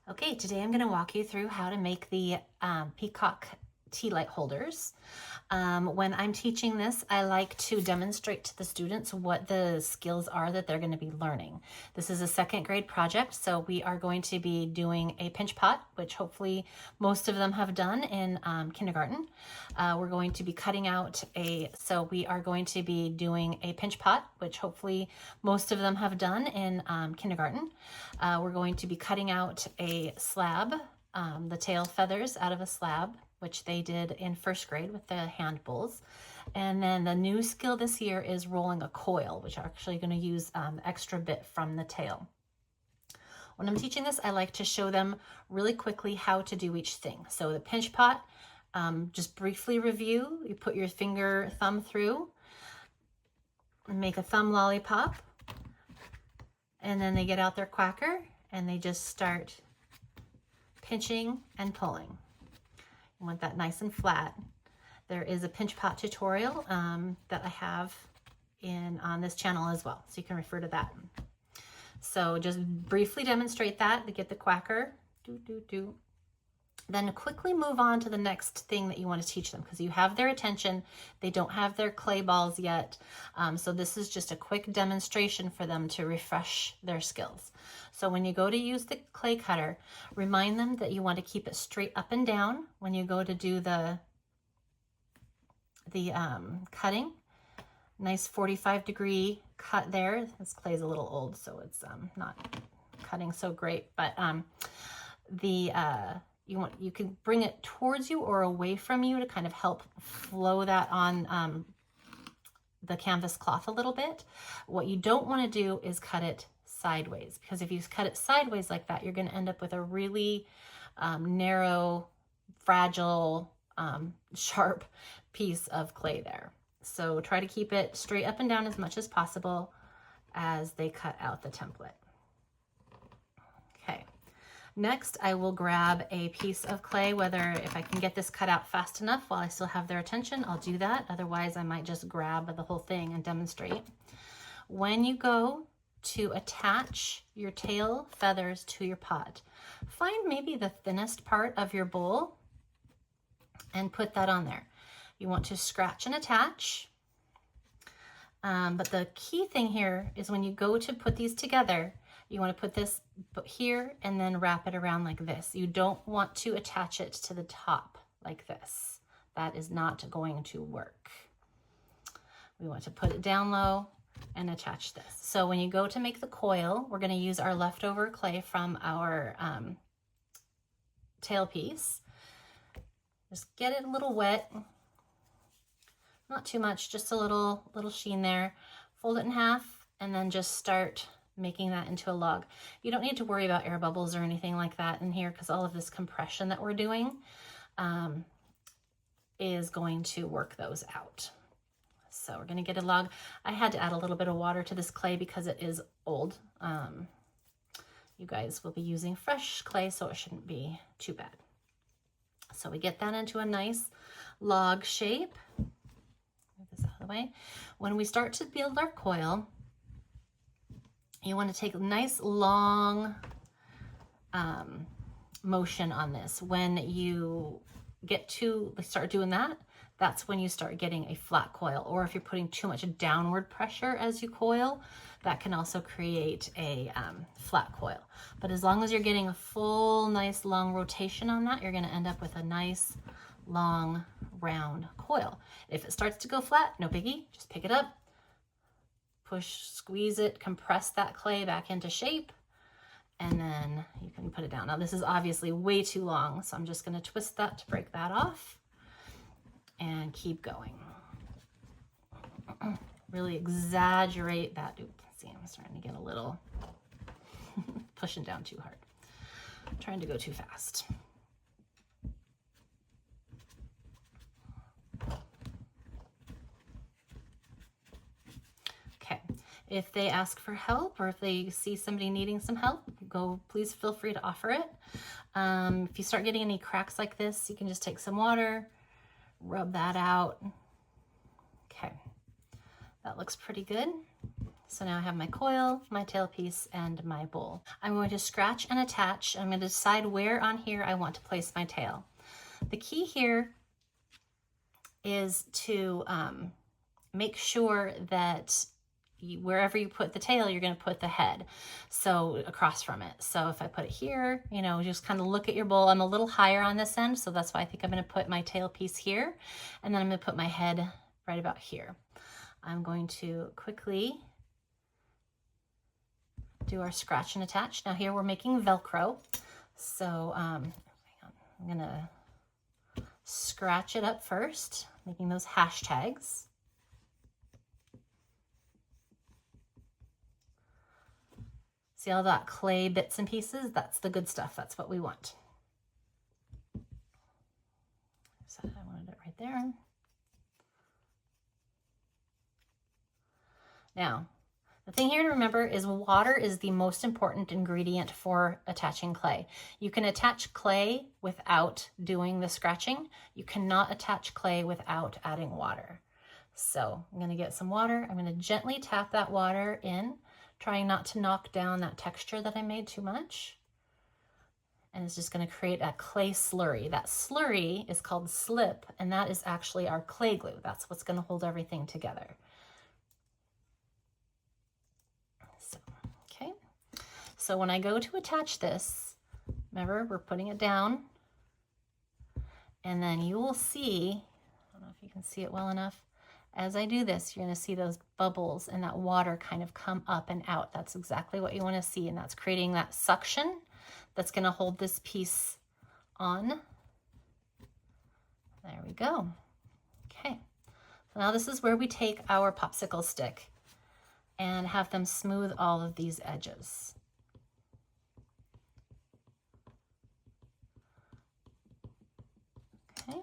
Okay, today I'm going to walk you through how to make the Peacock TeaLight Holders. When I'm teaching this, I like to demonstrate to the students what the skills are that they're going to be learning. This is a second grade project, so we are going to be doing a pinch pot, which hopefully most of them have done in kindergarten. We're going to be cutting out we are going to be doing a pinch pot, which hopefully most of them have done in kindergarten. We're going to be cutting out a slab, the tail feathers out of a slab, which they did in first grade with the hand bowls. And then the new skill this year is rolling a coil, which are actually going to use extra bit from the tail. When I'm teaching this, I like to show them really quickly how to do each thing. So the pinch pot, just briefly review. You put your thumb through and make a thumb lollipop. And then they get out their quacker and they just start pinching and pulling. You want that nice and flat. There is a pinch pot tutorial that I have on this channel as well, so you can refer to that. So just briefly demonstrate that to get the quacker. Then quickly move on to the next thing that you want to teach them, because you have their attention. They don't have their clay balls yet. So this is just a quick demonstration for them to refresh their skills. So when you go to use the clay cutter, remind them that you want to keep it straight up and down when you go to do the cutting. Nice 45-degree cut there. This clay is a little old, so it's not cutting so great, but you can bring it towards you or away from you to kind of help flow that on the canvas cloth a little bit. What you don't want to do is cut it sideways, because if you cut it sideways like that, you're going to end up with a really narrow, fragile, sharp piece of clay there. So try to keep it straight up and down as much as possible as they cut out the template. Okay. Next, I will grab a piece of clay, if I can get this cut out fast enough while I still have their attention, I'll do that. Otherwise, I might just grab the whole thing and demonstrate. When you go to attach your tail feathers to your pot, find maybe the thinnest part of your bowl and put that on there. You want to scratch and attach. But the key thing here is when you go to put these together, you want to put this here and then wrap it around like this. You don't want to attach it to the top like this. That is not going to work. We want to put it down low and attach this. So when you go to make the coil, we're going to use our leftover clay from our tail piece. Just get it a little wet. Not too much, just a little sheen there. Fold it in half and then just start making that into a log. You don't need to worry about air bubbles or anything like that in here, because all of this compression that we're doing is going to work those out. So we're going to get a log. I had to add a little bit of water to this clay because it is old. You guys will be using fresh clay, so it shouldn't be too bad. So we get that into a nice log shape. Move this out of the way. When we start to build our coil, you want to take a nice long motion on this. When you start doing that, that's when you start getting a flat coil. Or if you're putting too much downward pressure as you coil, that can also create a flat coil. But as long as you're getting a full, nice long rotation on that, you're going to end up with a nice long round coil. If it starts to go flat, no biggie, just pick it up, push, squeeze it, compress that clay back into shape, and then you can put it down. Now this is obviously way too long, so I'm just going to twist that to break that off and keep going. Really exaggerate that. Oops, see, I'm starting to get a little pushing down too hard. I'm trying to go too fast. Okay, if they ask for help or if they see somebody needing some help, please feel free to offer it. If you start getting any cracks like this, you can just take some water, rub that out. Okay, that looks pretty good. So now I have my coil, my tailpiece, and my bowl. I'm going to scratch and attach. I'm going to decide where on here I want to place my tail. The key here is to make sure that wherever you put the tail, you're going to put the head, so across from it. So if I put it here, you know, just kind of look at your bowl. I'm a little higher on this end, so that's why I think I'm going to put my tail piece here, and then I'm going to put my head right about here. I'm going to quickly do our scratch and attach. Now here we're making Velcro, so I'm going to scratch it up first, making those hashtags. See all that clay bits and pieces? That's the good stuff. That's what we want. So I wanted it right there. Now, the thing here to remember is water is the most important ingredient for attaching clay. You can attach clay without doing the scratching. You cannot attach clay without adding water. So I'm going to get some water. I'm going to gently tap that water in, trying not to knock down that texture that I made too much. And it's just going to create a clay slurry. That slurry is called slip, and that is actually our clay glue. That's what's going to hold everything together. So, okay. So when I go to attach this, remember, we're putting it down, and then you will see, I don't know if you can see it well enough, as I do this, you're going to see those bubbles and that water kind of come up and out. That's exactly what you want to see, and that's creating that suction that's going to hold this piece on. There we go. Okay, so now this is where we take our popsicle stick and have them smooth all of these edges. Okay.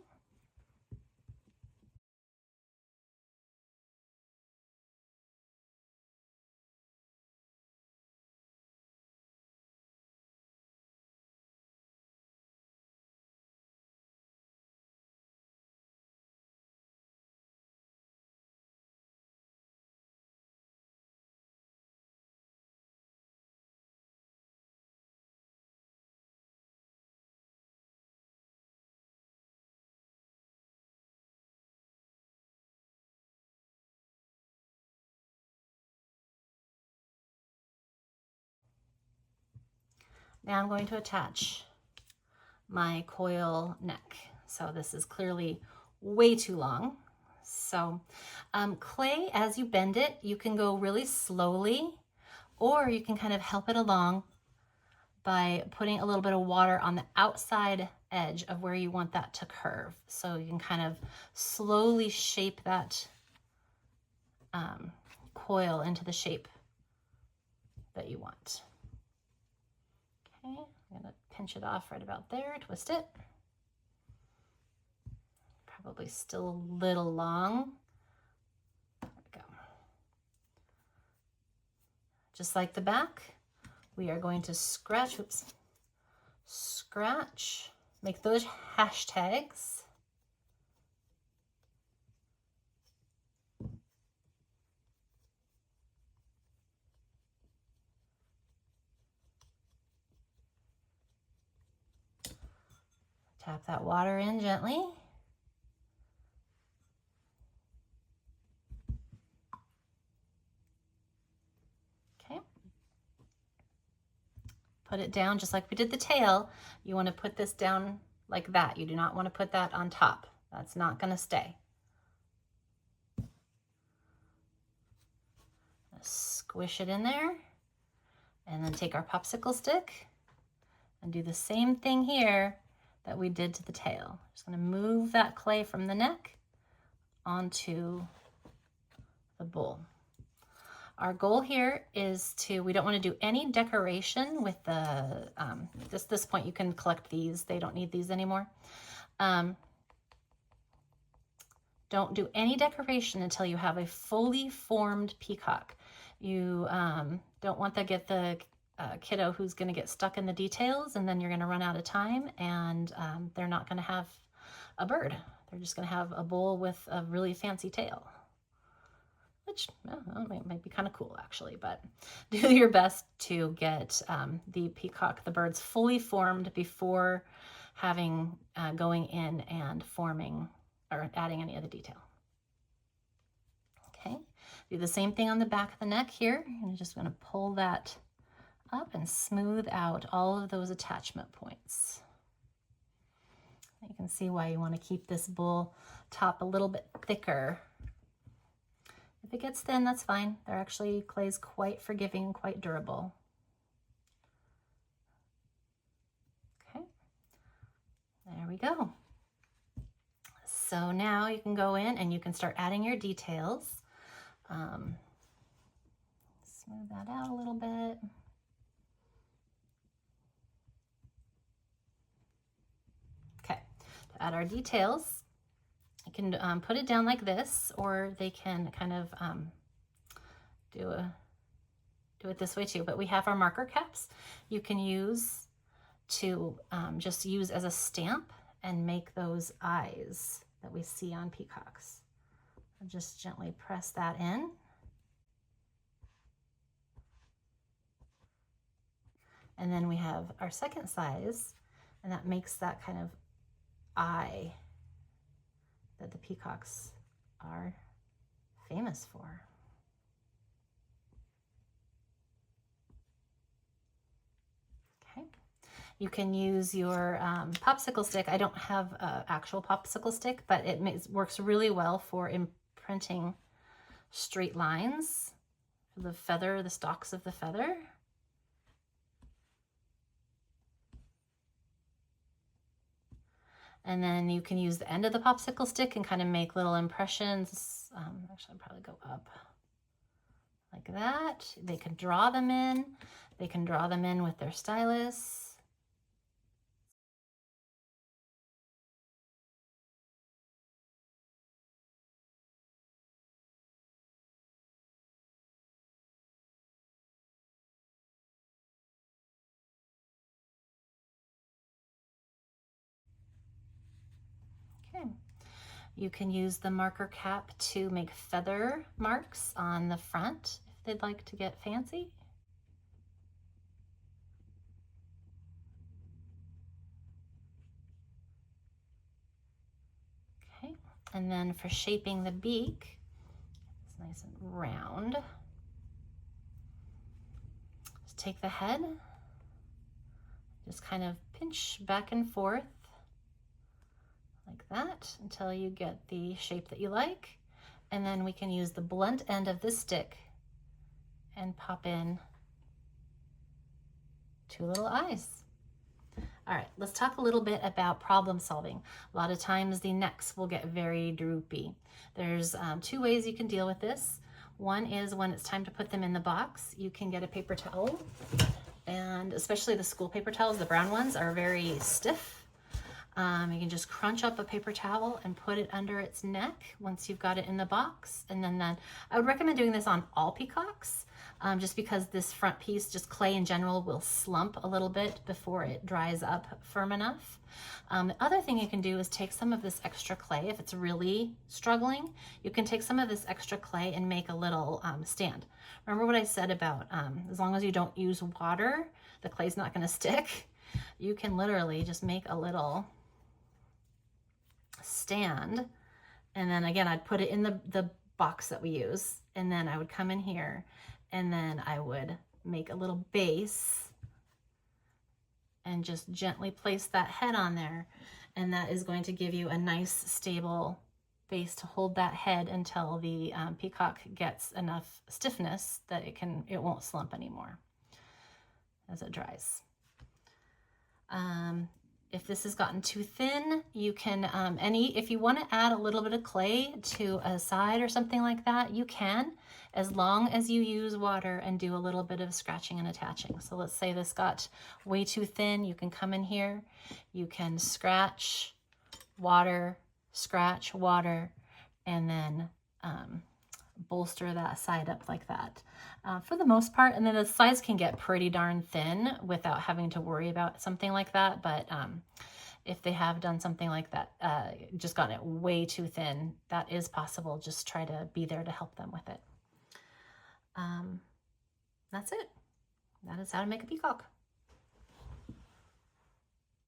Now I'm going to attach my coil neck. So this is clearly way too long. So clay, as you bend it, you can go really slowly, or you can kind of help it along by putting a little bit of water on the outside edge of where you want that to curve. So you can kind of slowly shape that coil into the shape that you want. Okay, I'm gonna pinch it off right about there, twist it. Probably still a little long. There we go. Just like the back, we are going to scratch, scratch, make those hashtags. Tap that water in gently. Okay. Put it down just like we did the tail. You want to put this down like that. You do not want to put that on top. That's not going to stay. Squish it in there, and then take our popsicle stick and do the same thing here that we did to the tail. Just going to move that clay from the neck onto the bowl. Our goal here is we don't want to do any decoration with the, just this point you can collect these. They don't need these anymore. Don't do any decoration until you have a fully formed peacock. You don't want to get the kiddo who's going to get stuck in the details, and then you're going to run out of time, and they're not going to have a bird. They're just going to have a bowl with a really fancy tail. which might be kind of cool actually, but do your best to get the peacock, the birds, fully formed before having going in and forming or adding any of the detail. Okay, do the same thing on the back of the neck here. I'm just going to pull that up and smooth out all of those attachment points. You can see why you want to keep this bull top a little bit thicker. If it gets thin, that's fine. They're actually, clay's quite forgiving and quite durable. Okay, there we go. So now you can go in and you can start adding your details. Smooth that out a little bit. Okay, to add our details, you can put it down like this, or they can kind of do it this way too. But we have our marker caps you can use to just use as a stamp and make those eyes that we see on peacocks. I'll just gently press that in. And then we have our second size, and that makes that kind of eye that the peacocks are famous for. Okay, you can use your popsicle stick. I don't have an actual popsicle stick, but it works really well for imprinting straight lines for the feather, the stalks of the feather. And then you can use the end of the popsicle stick and kind of make little impressions. Actually, I'll probably go up like that. They can draw them in. They can draw them in with their stylus. Okay. You can use the marker cap to make feather marks on the front if they'd like to get fancy. Okay, and then for shaping the beak, it's nice and round. Just take the head, just kind of pinch back and forth like that until you get the shape that you like. And then we can use the blunt end of this stick and pop in 2 little eyes. All right, let's talk a little bit about problem solving. A lot of times the necks will get very droopy. There's 2 ways you can deal with this. One is when it's time to put them in the box, you can get a paper towel, and especially the school paper towels, the brown ones, are very stiff. You can just crunch up a paper towel and put it under its neck once you've got it in the box. And then I would recommend doing this on all peacocks, just because this front piece, just clay in general, will slump a little bit before it dries up firm enough. The other thing you can do is take some of this extra clay. If it's really struggling, you can take some of this extra clay and make a little stand. Remember what I said about as long as you don't use water, the clay's not going to stick. You can literally just make a little stand, and then again I'd put it in the box that we use, and then I would come in here and then I would make a little base and just gently place that head on there, and that is going to give you a nice stable base to hold that head until the peacock gets enough stiffness that it won't slump anymore as it dries. If this has gotten too thin, you can, if you want to add a little bit of clay to a side or something like that, you can, as long as you use water and do a little bit of scratching and attaching. So let's say this got way too thin, you can come in here, you can scratch, water, and then bolster that side up like that for the most part. And then the sides can get pretty darn thin without having to worry about something like that. But if they have done something like that, just gotten it way too thin, that is possible. Just try to be there to help them with it. That's it. That is how to make a peacock.